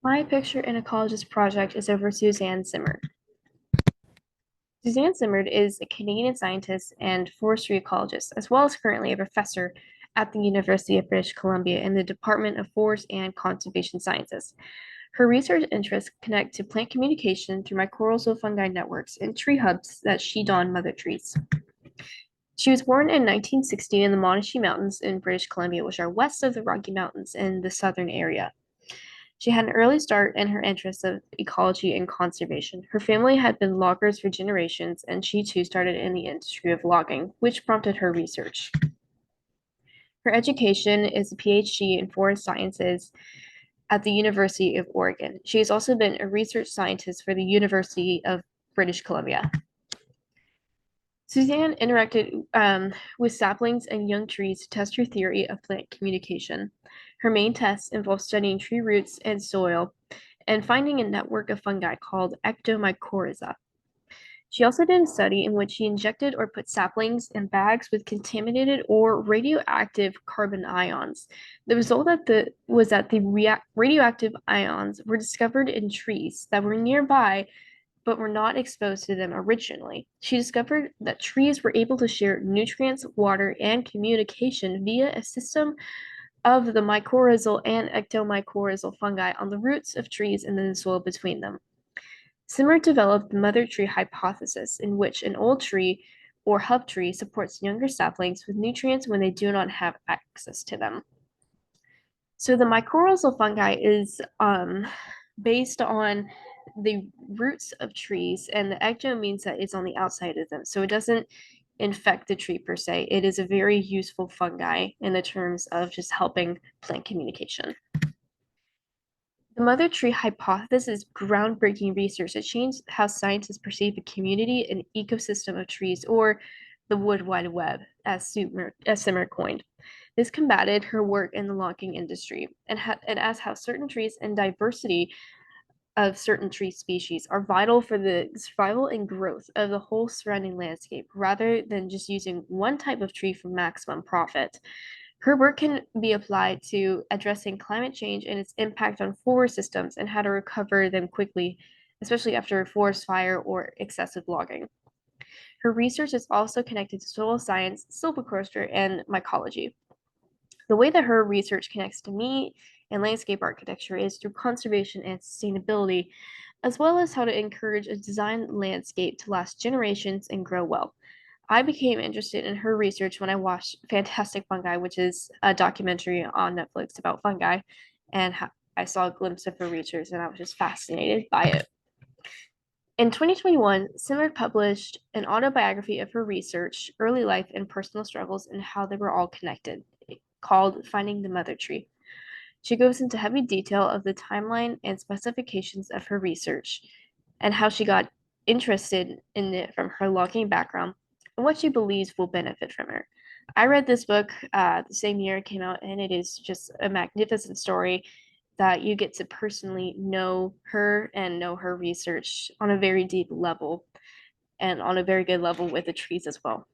My picture in Ecologist project is over Suzanne Simard. Suzanne Simard is a Canadian scientist and forestry ecologist, as well as currently a professor at the University of British Columbia in the Department of Forest and Conservation Sciences. Her research interests connect to plant communication through mycorrhizal fungi networks and tree hubs that sheed on mother trees. She was born in 1960 in the Monashee Mountains in British Columbia, which are west of the Rocky Mountains in the southern area. She had an early start in her interests of ecology and conservation. Her family had been loggers for generations, and she too started in the industry of logging, which prompted her research. Her education is a PhD in forest sciences at the University of Oregon. She has also been a research scientist for the University of British Columbia. Suzanne interacted with saplings and young trees to test her theory of plant communication. Her main tests involved studying tree roots and soil and finding a network of fungi called ectomycorrhiza. She also did a study in which she injected or put saplings in bags with contaminated or radioactive carbon ions. The result was that the radioactive ions were discovered in trees that were nearby but were not exposed to them originally. She discovered that trees were able to share nutrients, water, and communication via a system of the mycorrhizal and ectomycorrhizal fungi on the roots of trees and in the soil between them. Simard developed the mother tree hypothesis, in which an old tree or hub tree supports younger saplings with nutrients when they do not have access to them. So the mycorrhizal fungi is based on the roots of trees, and the ecto means that it's on the outside of them. So it doesn't infect the tree per se. It is a very useful fungi in the terms of just helping plant communication. The mother tree hypothesis is groundbreaking research that changed how scientists perceive a community and ecosystem of trees, or the wood wide web, as Simard coined. This combated her work in the logging industry and as how certain trees and diversity of certain tree species are vital for the survival and growth of the whole surrounding landscape, rather than just using one type of tree for maximum profit. Her work can be applied to addressing climate change and its impact on forest systems and how to recover them quickly, especially after a forest fire or excessive logging. Her research is also connected to soil science, silviculture, and mycology. The way that her research connects to me and landscape architecture is through conservation and sustainability, as well as how to encourage a designed landscape to last generations and grow well. I became interested in her research when I watched Fantastic Fungi, which is a documentary on Netflix about fungi, and I saw a glimpse of her research and I was just fascinated by it. In 2021, Simard published an autobiography of her research, early life, and personal struggles, and how they were all connected, called Finding the Mother Tree. She goes into heavy detail of the timeline and specifications of her research and how she got interested in it from her logging background and what she believes will benefit from her. I read this book the same year it came out, and it is just a magnificent story that you get to personally know her and know her research on a very deep level and on a very good level with the trees as well.